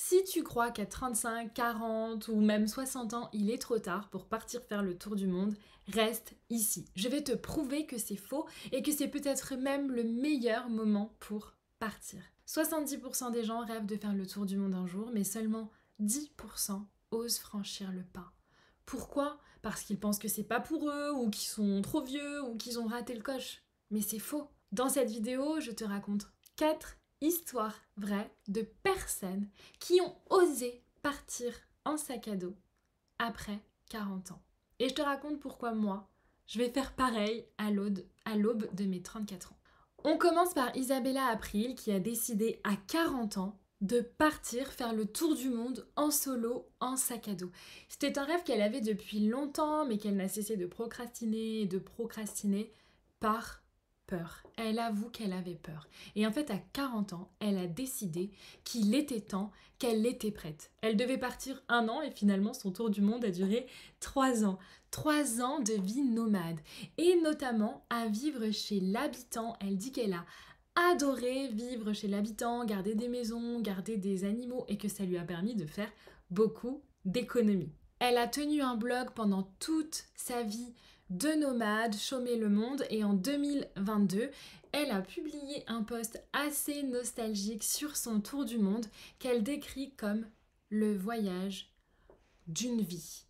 Si tu crois qu'à 35, 40 ou même 60 ans, il est trop tard pour partir faire le tour du monde, reste ici. Je vais te prouver que c'est faux et que c'est peut-être même le meilleur moment pour partir. 70% des gens rêvent de faire le tour du monde un jour, mais seulement 10% osent franchir le pas. Pourquoi? Parce qu'ils pensent que c'est pas pour eux, ou qu'ils sont trop vieux, ou qu'ils ont raté le coche. Mais c'est faux. Dans cette vidéo, je te raconte 4 histoires vraies de personnes qui ont osé partir en sac à dos après 40 ans. Et je te raconte pourquoi moi, je vais faire pareil à l'aube de mes 34 ans. On commence par Isabella April qui a décidé à 40 ans de partir faire le tour du monde en solo, en sac à dos. C'était un rêve qu'elle avait depuis longtemps, mais qu'elle n'a cessé de procrastiner et de procrastiner par peur. Elle avoue qu'elle avait peur. Et en fait, à 40 ans, elle a décidé qu'il était temps, qu'elle était prête. Elle devait partir 1 an et finalement, son tour du monde a duré 3 ans. 3 ans de vie nomade. Et notamment à vivre chez l'habitant. Elle dit qu'elle a adoré vivre chez l'habitant, garder des maisons, garder des animaux et que ça lui a permis de faire beaucoup d'économies. Elle a tenu un blog pendant toute sa vie de nomade, chômer le monde, et en 2022, elle a publié un post assez nostalgique sur son tour du monde qu'elle décrit comme le voyage d'une vie.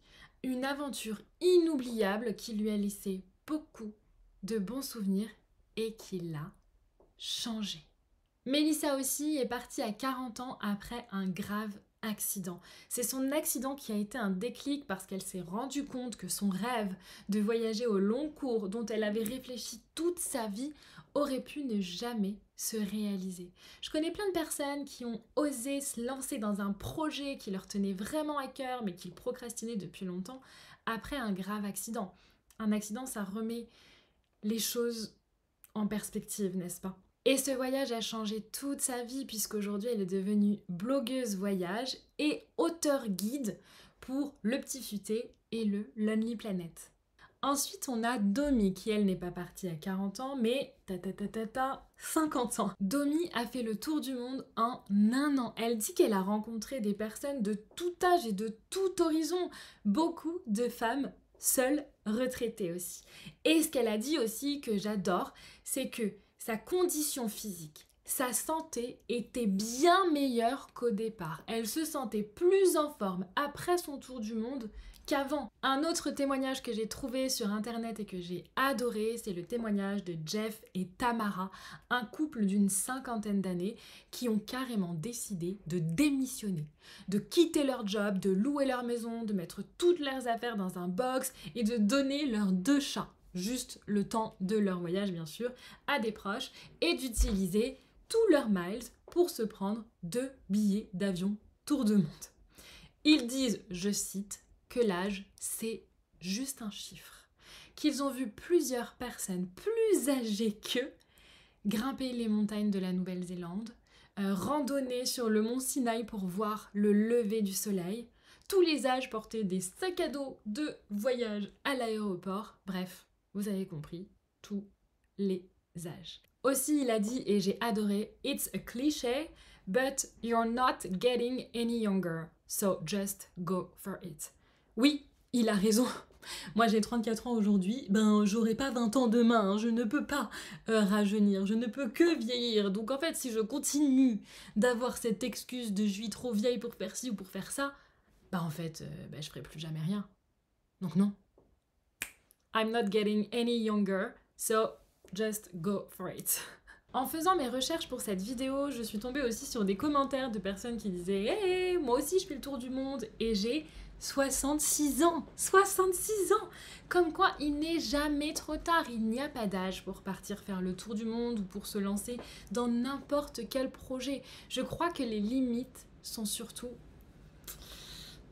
Une aventure inoubliable qui lui a laissé beaucoup de bons souvenirs et qui l'a changé. Mélissa aussi est partie à 40 ans après un grave accident. C'est son accident qui a été un déclic parce qu'elle s'est rendue compte que son rêve de voyager au long cours dont elle avait réfléchi toute sa vie aurait pu ne jamais se réaliser. Je connais plein de personnes qui ont osé se lancer dans un projet qui leur tenait vraiment à cœur mais qu'ils procrastinaient depuis longtemps après un grave accident. Un accident, ça remet les choses en perspective, n'est-ce pas ? Et ce voyage a changé toute sa vie puisqu'aujourd'hui elle est devenue blogueuse voyage et auteure guide pour Le Petit Futé et le Lonely Planet. Ensuite on a Domi qui elle n'est pas partie à 40 ans mais 50 ans. Domi a fait le tour du monde en 1 an. Elle dit qu'elle a rencontré des personnes de tout âge et de tout horizon. Beaucoup de femmes seules retraitées aussi. Et ce qu'elle a dit aussi que j'adore, c'est que sa condition physique, sa santé était bien meilleure qu'au départ. Elle se sentait plus en forme après son tour du monde qu'avant. Un autre témoignage que j'ai trouvé sur internet et que j'ai adoré, c'est le témoignage de Jeff et Tamara, un couple d'une 50aine d'années qui ont carrément décidé de démissionner, de quitter leur job, de louer leur maison, de mettre toutes leurs affaires dans un box et de donner leurs 2 chats, juste le temps de leur voyage bien sûr, à des proches et d'utiliser tous leurs miles pour se prendre 2 billets d'avion tour de monde. Ils disent, je cite, que l'âge c'est juste un chiffre, qu'ils ont vu plusieurs personnes plus âgées qu'eux grimper les montagnes de la Nouvelle-Zélande, randonner sur le mont Sinaï pour voir le lever du soleil, tous les âges porter des sacs à dos de voyage à l'aéroport, bref, vous avez compris, tous les âges. Aussi, il a dit, et j'ai adoré, « It's a cliché, but you're not getting any younger, so just go for it. » Oui, il a raison. Moi, j'ai 34 ans aujourd'hui, j'aurai pas 20 ans demain, hein. Je ne peux pas rajeunir, je ne peux que vieillir. Donc en fait, si je continue d'avoir cette excuse de « je suis trop vieille pour faire ci ou pour faire ça », je ferai plus jamais rien. Donc non. I'm not getting any younger, so just go for it. En faisant mes recherches pour cette vidéo, je suis tombée aussi sur des commentaires de personnes qui disaient « Hey, moi aussi je fais le tour du monde et j'ai 66 ans ! 66 ans ! Comme quoi, il n'est jamais trop tard, il n'y a pas d'âge pour partir faire le tour du monde ou pour se lancer dans n'importe quel projet. Je crois que les limites sont surtout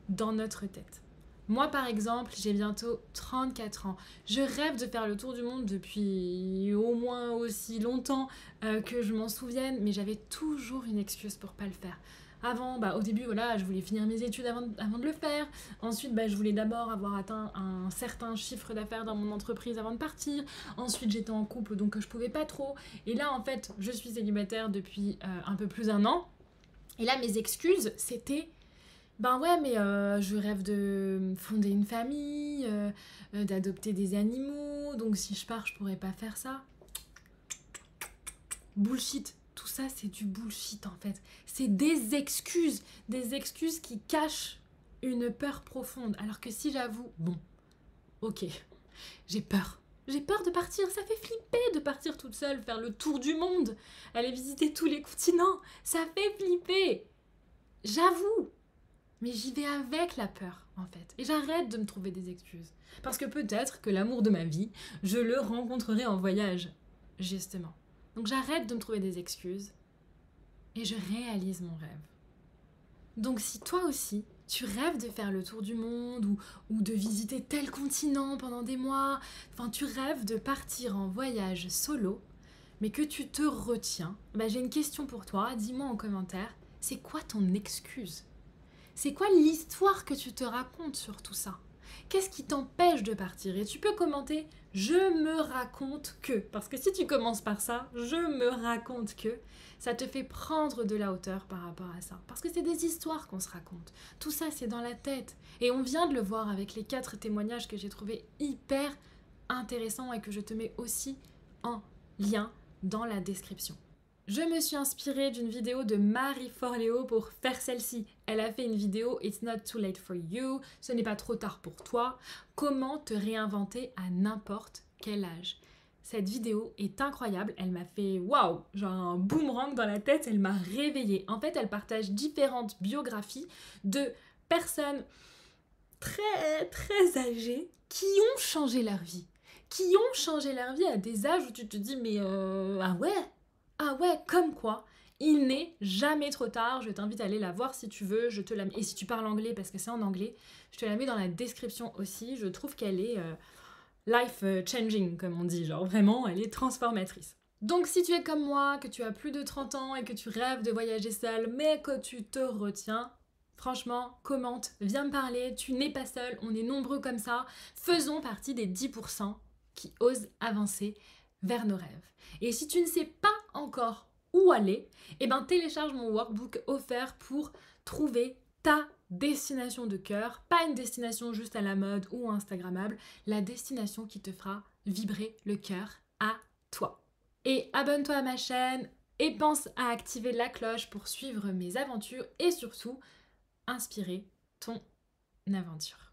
dans notre tête. Moi, par exemple, j'ai bientôt 34 ans. Je rêve de faire le tour du monde depuis au moins aussi longtemps que je m'en souvienne, mais j'avais toujours une excuse pour pas le faire. Avant, au début, je voulais finir mes études avant de le faire. Ensuite, je voulais d'abord avoir atteint un certain chiffre d'affaires dans mon entreprise avant de partir. Ensuite, j'étais en couple, donc je pouvais pas trop. Et là, en fait, je suis célibataire depuis un peu plus d'1 an. Et là, mes excuses, c'était ben ouais, mais je rêve de fonder une famille, d'adopter des animaux, donc si je pars, je pourrais pas faire ça. Bullshit. Tout ça, c'est du bullshit en fait. C'est des excuses qui cachent une peur profonde. Alors que si j'avoue, bon, ok, j'ai peur. J'ai peur de partir, ça fait flipper de partir toute seule, faire le tour du monde, aller visiter tous les continents, ça fait flipper. J'avoue, mais j'y vais avec la peur, en fait. Et j'arrête de me trouver des excuses. Parce que peut-être que l'amour de ma vie, je le rencontrerai en voyage, justement. Donc j'arrête de me trouver des excuses et je réalise mon rêve. Donc si toi aussi, tu rêves de faire le tour du monde ou de visiter tel continent pendant des mois, enfin tu rêves de partir en voyage solo, mais que tu te retiens, bah, j'ai une question pour toi, dis-moi en commentaire, c'est quoi ton excuse ? C'est quoi l'histoire que tu te racontes sur tout ça ? Qu'est-ce qui t'empêche de partir ? Et tu peux commenter « Je me raconte que ». Parce que si tu commences par ça, « Je me raconte que », ça te fait prendre de la hauteur par rapport à ça. Parce que c'est des histoires qu'on se raconte. Tout ça, c'est dans la tête. Et on vient de le voir avec les 4 témoignages que j'ai trouvés hyper intéressants et que je te mets aussi en lien dans la description. Je me suis inspirée d'une vidéo de Marie Forleo pour faire celle-ci. Elle a fait une vidéo « It's not too late for you », ce n'est pas trop tard pour toi, comment te réinventer à n'importe quel âge. Cette vidéo est incroyable, elle m'a fait waouh, genre un boomerang dans la tête, elle m'a réveillée. En fait, elle partage différentes biographies de personnes très âgées qui ont changé leur vie. Qui ont changé leur vie à des âges où tu te dis mais ah ouais, comme quoi, il n'est jamais trop tard. Je t'invite à aller la voir si tu veux. Et si tu parles anglais, parce que c'est en anglais, je te la mets dans la description aussi. Je trouve qu'elle est life changing, comme on dit. Genre vraiment, elle est transformatrice. Donc si tu es comme moi, que tu as plus de 30 ans et que tu rêves de voyager seule, mais que tu te retiens, franchement, commente, viens me parler. Tu n'es pas seul, on est nombreux comme ça. Faisons partie des 10% qui osent avancer vers nos rêves. Et si tu ne sais pas encore où aller, eh ben télécharge mon workbook offert pour trouver ta destination de cœur, pas une destination juste à la mode ou instagrammable, la destination qui te fera vibrer le cœur à toi. Et abonne-toi à ma chaîne et pense à activer la cloche pour suivre mes aventures et surtout inspirer ton aventure.